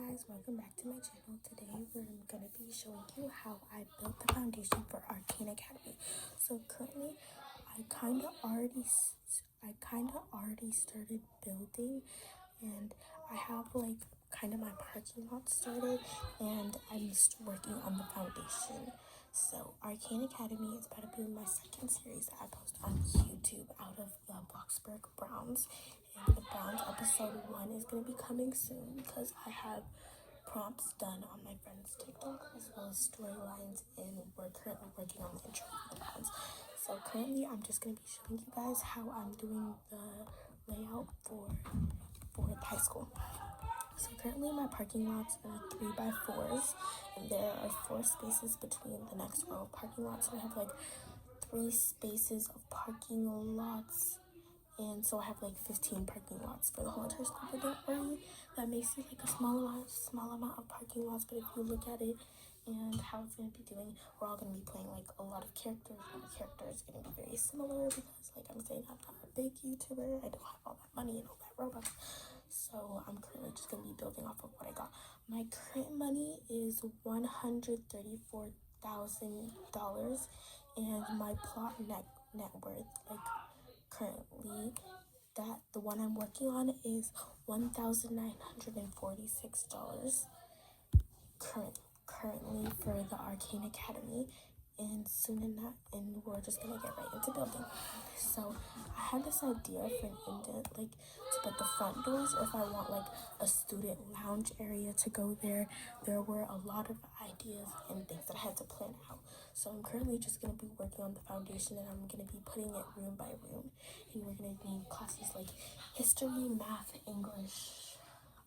guys, welcome back to my channel. Today we're going to be showing you how I built the foundation for Arcane Academy. So currently I kind of already started building, and I have like kind of my parking lot started, and I'm just working on the foundation. So Arcane Academy is about to be my second series that I post on YouTube out of the Bloxburg Browns. And the Browns episode 1 is going to be coming soon because I have prompts done on my friend's TikTok as well as storylines, and we're currently working on the intro for the Browns. So currently I'm just going to be showing you guys how I'm doing the layout for the high school. So currently my parking lots are 3x4s, and there are 4 spaces between the next row of parking lots. So I have like 3 spaces of parking lots, and so I have like 15 parking lots for the whole entire school. But don't worry, that may seem like a small amount of parking lots, but if you look at it and how it's going to be doing, we're all going to be playing like a lot of characters, and the characters are going to be very similar because, like I'm saying, I'm not a big YouTuber. I don't have all that money and all that Robux. So I'm currently just going to be building off of what I got. My current money is $134,000, and my plot net worth, like currently, that the one I'm working on is $1,946 currently for the Arcane Academy, and soon enough, and we're just gonna get right into building. So I had this idea for an indent, like to put the front doors, or if I want like a student lounge area to go there. There were a lot of ideas and things that I had to plan out. So I'm currently just gonna be working on the foundation, and I'm gonna be putting it room by room, and we're gonna need classes like history, math, English.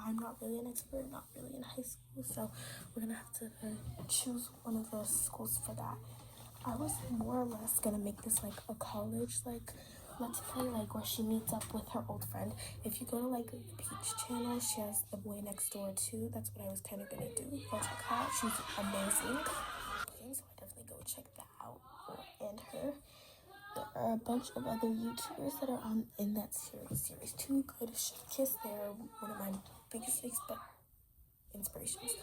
I'm not really an expert, not really in high school, so we're gonna have to choose one of those schools for that. I was more or less gonna make this like a college, like let's play, like where she meets up with her old friend. If you go to like the Peach channel, she has The Boy Next Door too. That's what I was kind of gonna do. Go check her out. She's amazing. So I definitely go check that out. And her. There are a bunch of other YouTubers that are in that series too. Good Chef Kiss. They're one of my biggest inspirations.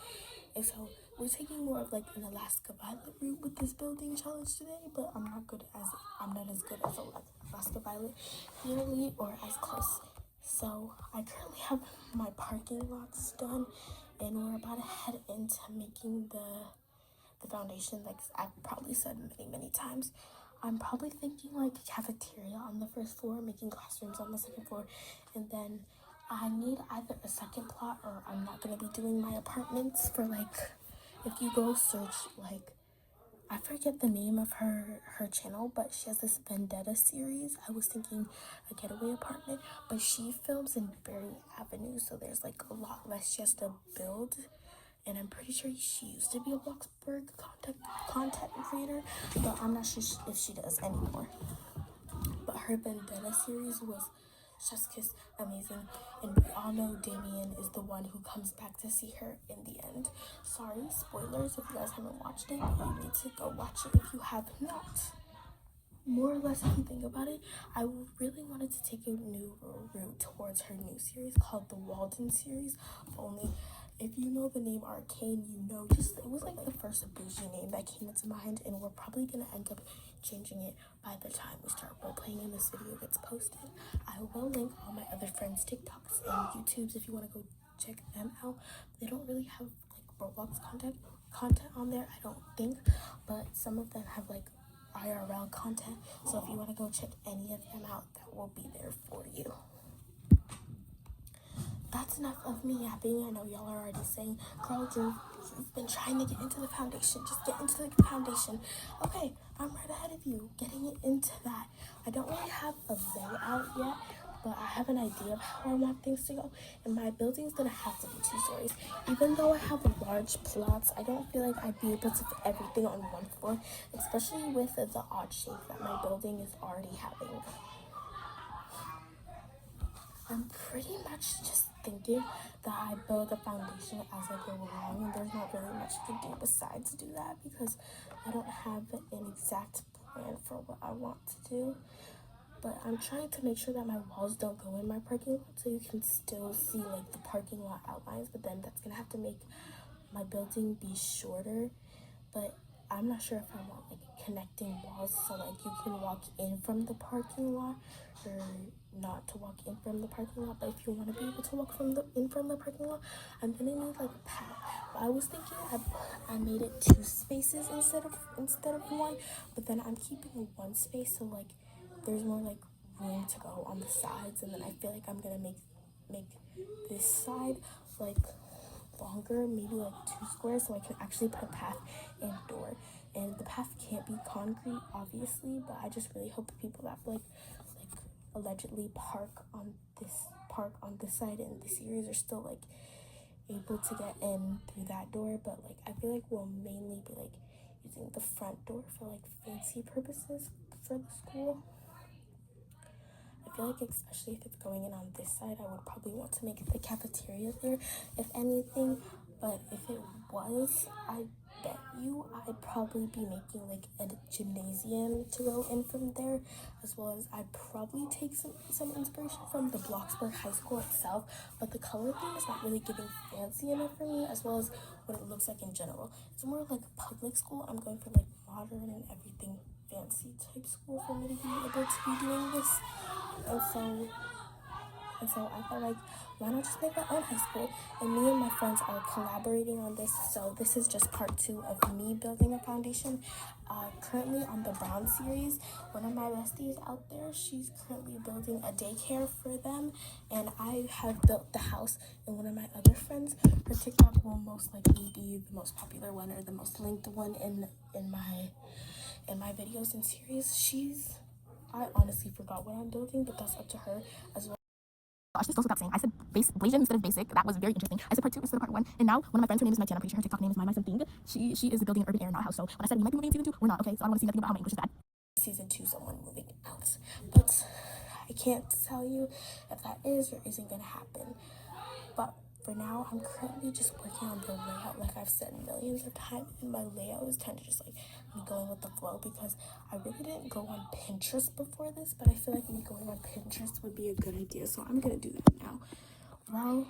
And so we're taking more of like an Alaska Violet route with this building challenge today, but I'm not as good as Alaska Violet nearly or as close. So I currently have my parking lots done, and we're about to head into making the foundation. Like I've probably said many times, I'm probably thinking like a cafeteria on the first floor, making classrooms on the second floor, and then I need either a second plot, or I'm not gonna be doing my apartments for like, if you go search, like I forget the name of her channel, but she has this Vendetta series. I was thinking a getaway apartment, but she films in Berry Avenue, so there's like a lot less she has to build. And I'm pretty sure she used to be a Bloxburg content creator, but I'm not sure if she does anymore. But her Vendetta series was Chef's Kiss, amazing, and we all know Damien is the one who comes back to see her in the end. Sorry, spoilers if you guys haven't watched it, but you need to go watch it if you have not. More or less, if you think about it, I really wanted to take a new route towards her new series called the Walden series. Only if you know the name Arcane, you know, just it was like the first bougie name that came into mind, and we're probably gonna end up changing it by the time we start role playing and this video gets posted. I will link all my other friends' TikToks and YouTubes if you want to go check them out. They don't really have like Roblox content on there, I don't think, but some of them have like IRL content, so if you want to go check any of them out, that will be there for you. That's enough of me yapping. I know y'all are already saying, girl, you've been trying to get into the foundation. Just get into the foundation. Okay, I'm right ahead of you, getting it into that. I don't really have a layout yet, but I have an idea of how I want things to go. And my building's gonna have to be 2 stories. Even though I have large plots, I don't feel like I'd be able to fit everything on 1 floor, especially with the odd shape that my building is already having. I'm pretty much just thinking that I build a foundation as I go along, and there's not really much to do besides do that because I don't have an exact plan for what I want to do. but I'm trying to make sure that my walls don't go in my parking lot, so you can still see like the parking lot outlines, but then that's gonna have to make my building be shorter. But I'm not sure if I want like connecting walls so like you can walk in from the parking lot, or not to walk in from the parking lot. But if you want to be able to walk from the parking lot, I'm gonna need like a path. But I was thinking I made it 2 spaces instead of 1, but then I'm keeping 1 space so like there's more like room to go on the sides, and then I feel like I'm gonna make this side like longer, maybe like 2 squares, so I can actually put a path and door. And the path can't be concrete, obviously, but I just really hope the people that like allegedly park on this side in the series are still like able to get in through that door. But like I feel like we'll mainly be like using the front door for like fancy purposes for the school. I feel like especially if it's going in on this side, I would probably want to make the cafeteria there, if anything. But if it was, I bet you I'd probably be making like a gymnasium to go in from there, as well as I'd probably take some inspiration from the Bloxburg High School itself. But the color theme is not really giving fancy enough for me, as well as what it looks like in general. It's more like a public school. I'm going for like modern and everything fancy type school for me to be able to be doing this. And so I felt like, why not just make my own high school? And me and my friends are collaborating on this. So this is just part 2 of me building a foundation. Currently on the Brown series, one of my besties out there, she's currently building a daycare for them. And I have built the house. And one of my other friends, her TikTok will most likely be the most popular one or the most linked one in my videos and series. I honestly forgot what I'm building, but that's up to her as well. I should still stop saying. I said Blasian instead of basic. That was very interesting. I said part 2 instead of part 1. And now one of my friends, her name is Nighty. I'm pretty sure her TikTok name is My Something. She is building an urban air, not a house. So when I said we might be moving in season 2, we're not. Okay, so I don't want to see nothing about how my English is bad. Season 2, someone moving out, but I can't tell you if that is or isn't gonna happen. But for now, I'm currently just working on the layout, like I've said millions of times, and my layout is kind of just like me going with the flow, because I really didn't go on Pinterest before this, but I feel like me going on Pinterest would be a good idea, so I'm gonna do that now. Well,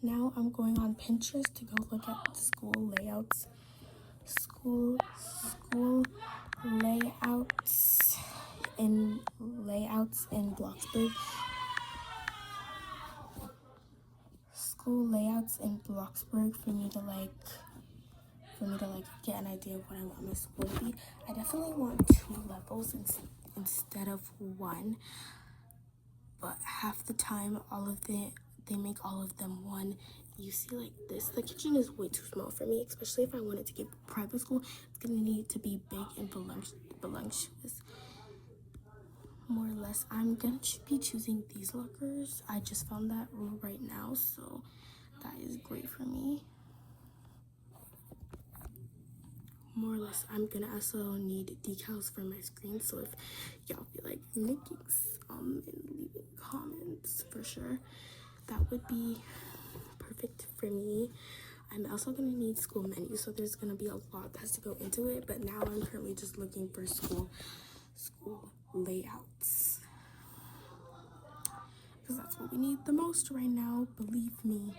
now I'm going on Pinterest to go look at school layouts. School layouts in Bloxburg. School layouts in Bloxburg for me to get an idea of what I want my school to be. I definitely want 2 levels instead of 1, but half the time they make all of them 1. You see like this, the kitchen is way too small for me, especially if I wanted to give private school. It's gonna need to be big and voluptuous. More or less, I'm gonna be choosing these lockers. I just found that right now, so that is great for me. More or less, I'm gonna also need decals for my screen, so if y'all feel like making and leaving comments for sure, that would be perfect for me. I'm also gonna need school menus, so there's gonna be a lot that has to go into it, but now I'm currently just looking for school layouts, because that's what we need the most right now, believe me.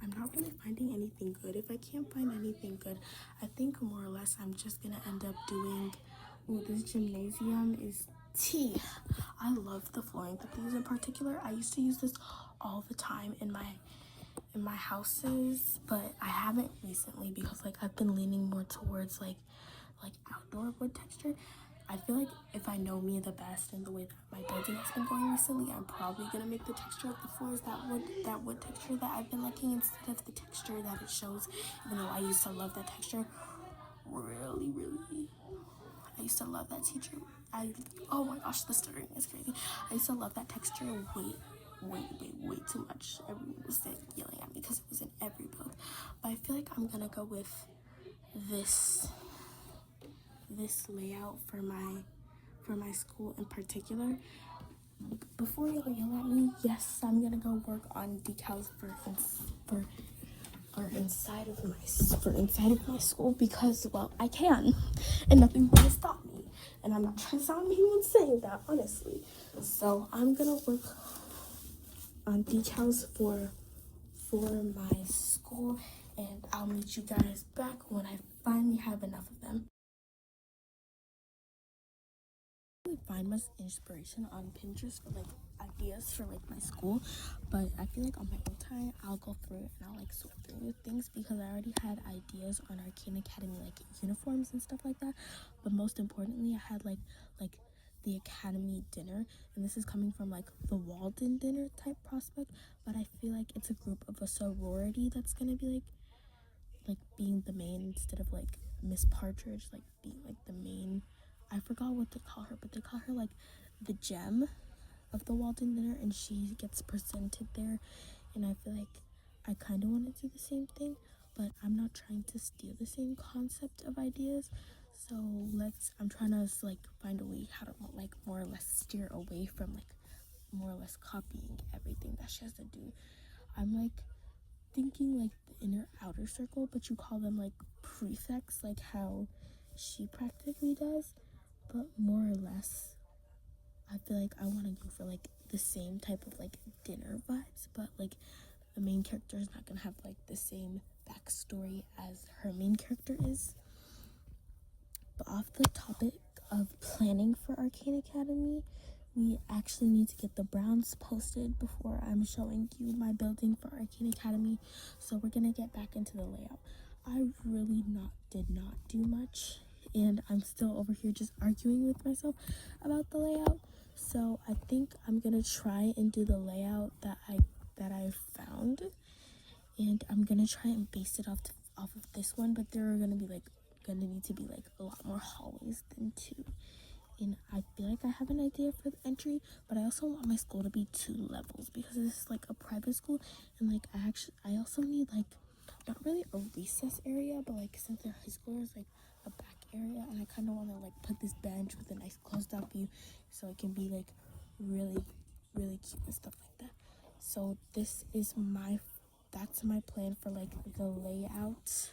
I'm not really finding anything good. If I can't find anything good, I think more or less I'm just gonna end up doing, this gymnasium is tea. I love the flooring that they use in particular. I used to use this all the time in my houses, but I haven't recently, because like I've been leaning more towards like outdoor wood texture. I feel like if I know me the best and the way that my building has been going recently, I'm probably gonna make the texture of the floors that wood texture that I've been liking, instead of the texture that it shows. Even though I used to love that texture, really, I used to love that teacher. Oh my gosh, the stirring is crazy. I used to love that texture way too much. Everyone was yelling at me because it was in every build. But I feel like I'm gonna go with this layout for my school in particular. Before y'all yell at me, yes, I'm gonna go work on decals for or inside of my school because, well, I can, and nothing's gonna stop me. And I'm not trying to sound mean when saying that, honestly. So I'm gonna work on decals for my school, and I'll meet you guys back when I finally have enough of them. Find much inspiration on Pinterest for like ideas for like my school, but I feel like on my own time I'll go through it and I'll like sort through things because I already had ideas on Arcane Academy like uniforms and stuff like that. But most importantly, I had like the academy dinner, and this is coming from like the Walden dinner type prospect, but I feel like it's a group of a sorority that's gonna be like being the main instead of like Miss Partridge like being like the main. I forgot what they call her, but they call her like the gem of the Walden dinner, and she gets presented there. And I feel like I kind of want to do the same thing, but I'm not trying to steal the same concept of ideas. So I'm trying to like find a way how to like more or less steer away from like more or less copying everything that she has to do. I'm like thinking like the inner outer circle, but you call them like prefects, like how she practically does, but more or less I feel like I want to go for like the same type of like dinner vibes, but like the main character is not gonna have like the same backstory as her main character is. But off the topic of planning for Arcane Academy, we actually need to get the Browns posted before I'm showing you my building for Arcane Academy. So we're gonna get back into the layout. I really did not do much, and I'm still over here just arguing with myself about the layout. So I think I'm gonna try and do the layout that I found, and I'm gonna try and base it off of this one. But there are gonna need to be like a lot more hallways than two. And I feel like I have an idea for the entry, but I also want my school to be 2 levels because this is like a private school, and like I also need like not really a recess area, but like since they're high schoolers, like a back area, and I kind of want to like put this bench with a nice closed out view so it can be like really cute and stuff like that. So that's my plan for like the layout.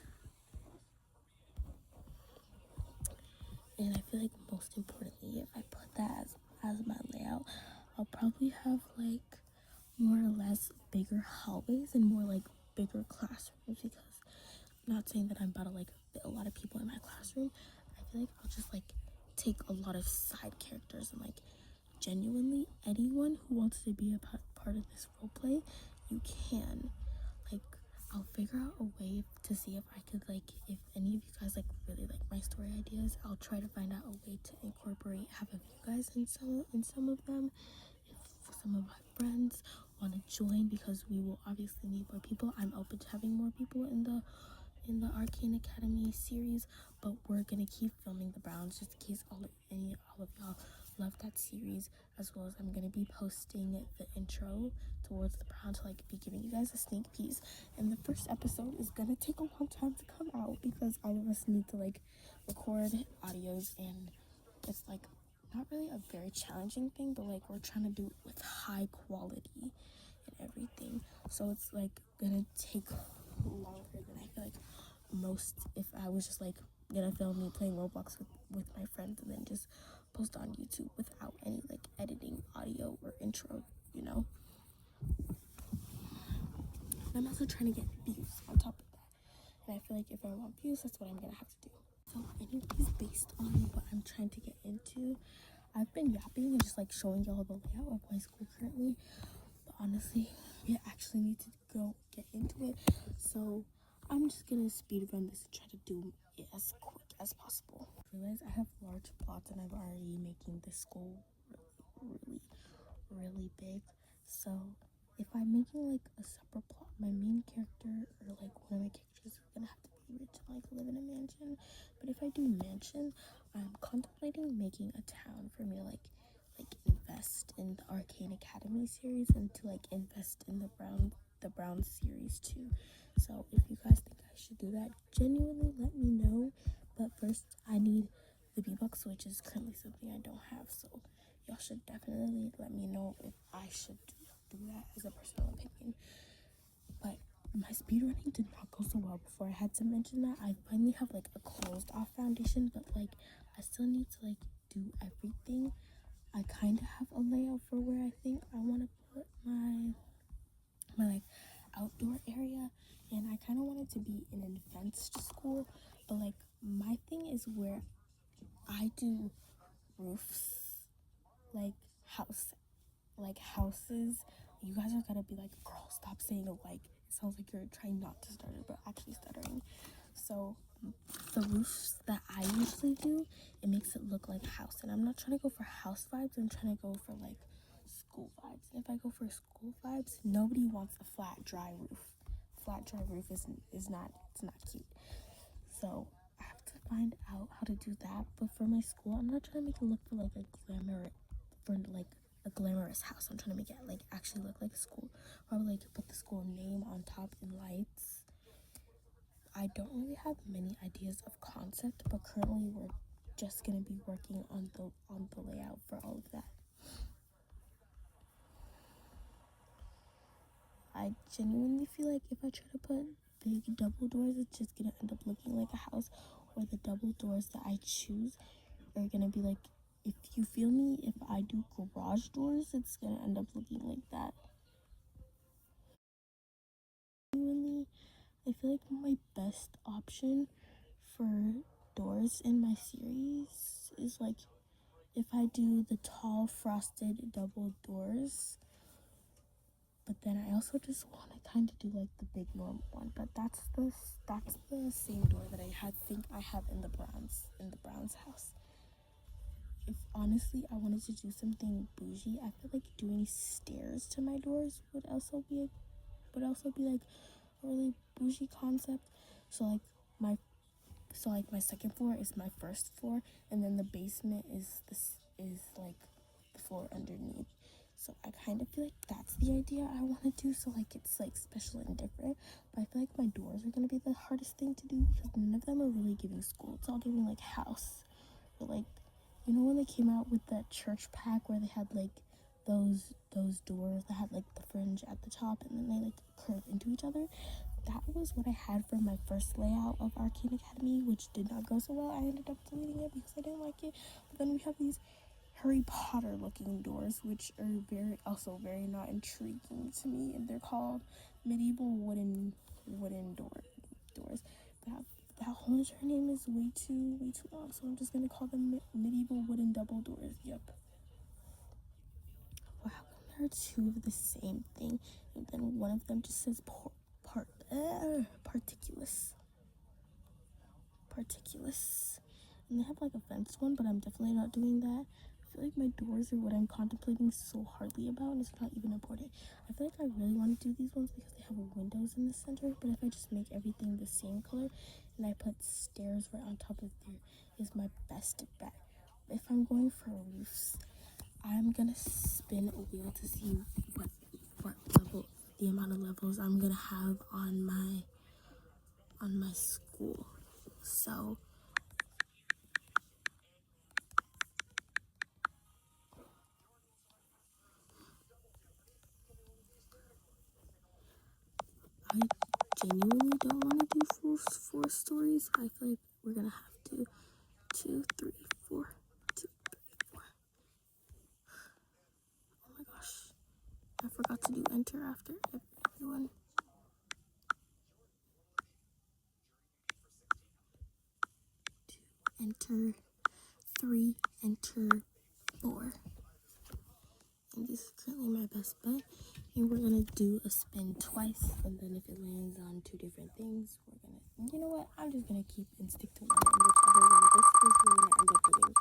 And I feel like most importantly, if I put that as my layout, I'll probably have like more or less bigger hallways and more like bigger classrooms, because I'm not saying that I'm about to like fit a lot of people in my classroom. I feel like I'll just like take a lot of side characters, and like genuinely anyone who wants to be a part of this role play, you can. Like I'll figure out a way to see if I could like, if any of you guys like really like my story ideas, I'll try to find out a way to incorporate half of you guys in some of them. If some of my friends want to join, because we will obviously need more people, I'm open to having more people in the Arcane Academy series, but we're gonna keep filming the Browns just in case all of y'all love that series, as well as I'm gonna be posting the intro towards the Browns to like be giving you guys a sneak peek. And the first episode is gonna take a long time to come out because all of us need to like record audios, and it's like not really a very challenging thing, but like we're trying to do it with high quality and everything. So it's like gonna take longer than I feel like most, if I was just like gonna film me playing Roblox with my friends and then just post on YouTube without any like editing audio or intro, you know. And I'm also trying to get views on top of that, and I feel like if I want views, that's what I'm gonna have to do. So anyways, based on what I'm trying to get into, I've been yapping and just like showing y'all the layout of my school currently, but honestly we actually need to go get into it. So I'm just gonna speed run this and try to do it as quick as possible. I realize I have large plots and I'm already making this school really big. So if I'm making like a separate plot, my main character or like one of my characters is gonna have to be rich and like live in a mansion. But if I do mansion, I'm contemplating making a town for me to like invest in the Arcane Academy series and to like invest in the Brown series too. So if you guys think I should do that, genuinely let me know. But first I need the V-Bucks, which is currently something I don't have, so y'all should definitely let me know if I should do that as a personal opinion. But my speed running did not go so well before. I had to mention that I finally have like a closed off foundation, but like I still need to like do everything. I kind of have a layout for where I think I want to put my like outdoor area, and I kind of want it to be an advanced school, but like my thing is where I do roofs, like houses. You guys are gonna be like, girl, stop saying it like it sounds like you're trying not to stutter but actually stuttering. So the roofs that I usually do, it makes it look like a house, and I'm not trying to go for house vibes, I'm trying to go for like school vibes. And if I go for school vibes, nobody wants a flat dry roof. Flat dry roof is not, it's not cute. So I have to find out how to do that. But for my school, I'm not trying to make it look for like a glamorous house. I'm trying to make it like actually look like a school. Probably like put the school name on top in lights. I don't really have many ideas of concept, but currently we're just gonna be working on the layout for all of that. I genuinely feel like if I try to put big double doors, it's just gonna end up looking like a house, or the double doors that I choose are gonna be like, if you feel me, if I do garage doors, it's gonna end up looking like that. Genuinely, I feel like my best option for doors in my series is like if I do the tall frosted double doors, but then I also just want to kind of do like the big normal one. But that's the same door that I think I have in the Browns house. If honestly I wanted to do something bougie, I feel like doing stairs to my doors would also be like a really bougie concept. So like my second floor is my first floor, and then the basement is like the floor underneath. So I kind of feel like that's the idea I want to do. So like it's like special and different. But I feel like my doors are gonna be the hardest thing to do because none of them are really giving school. It's all giving like house. But like, you know when they came out with that church pack where they had like those doors that had like the fringe at the top and then they like curve into each other? That was what I had for my first layout of Arcane Academy, which did not go so well. I ended up deleting it because I didn't like it. But then we have these Harry Potter looking doors, which are very not intriguing to me, and they're called medieval wooden doors. That whole entire name is way too long, so I'm just gonna call them medieval wooden double doors. Yep. Well, how come there are two of the same thing, and then one of them just says particulous, and they have like a fenced one, but I'm definitely not doing that. I feel like my doors are what I'm contemplating so hardly about, and it's not even important. I feel like I really want to do these ones because they have windows in the center, but if I just make everything the same color and I put stairs right on top of there, is my best bet. If I'm going for roofs, I'm gonna spin a wheel to see what level, the amount of levels I'm gonna have on my school. So I genuinely don't want to do four stories. I feel like we're gonna have to 2, 3, 4, 2, 3, 4. Oh my gosh, I forgot to do enter after everyone. 2, enter, 3, enter, 4. And this is currently my best bet. And we're gonna do a spin twice, and then if it lands on 2 different things, we're gonna, you know what, I'm just gonna keep and stick to one, and whichever one this is, we're gonna end up doing.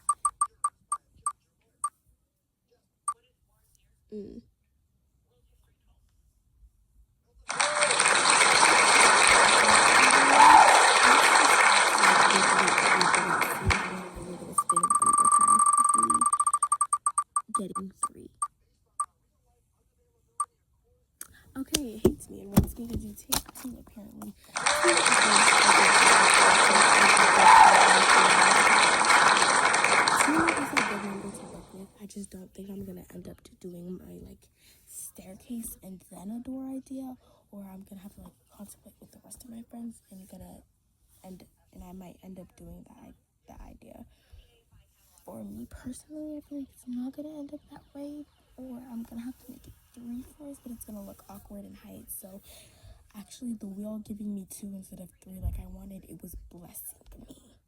Getting 3. Okay, it hates me and wants me to do take 2 apparently. I just don't think I'm gonna end up doing my like staircase and then a door idea, or I'm gonna have to like contemplate with the rest of my friends and I might end up doing that idea. For me personally, I feel like it's not gonna end up that way, or I'm gonna have to make it 3 floors, but it's gonna look awkward in height. So actually, the wheel giving me 2 instead of 3 like I wanted, it was blessing me.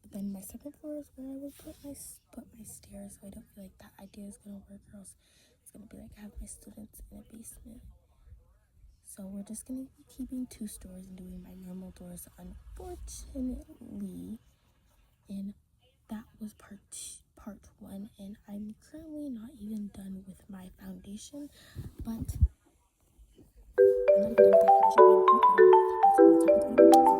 But then my second floor is where I would put my stairs, so I don't feel like that idea is gonna work, or else it's gonna be like I have my students in a basement. So we're just gonna be keeping 2 stories and doing my normal doors, unfortunately. And that was part 1, and I'm currently not even done with my foundation, but I'm not even done with my foundation.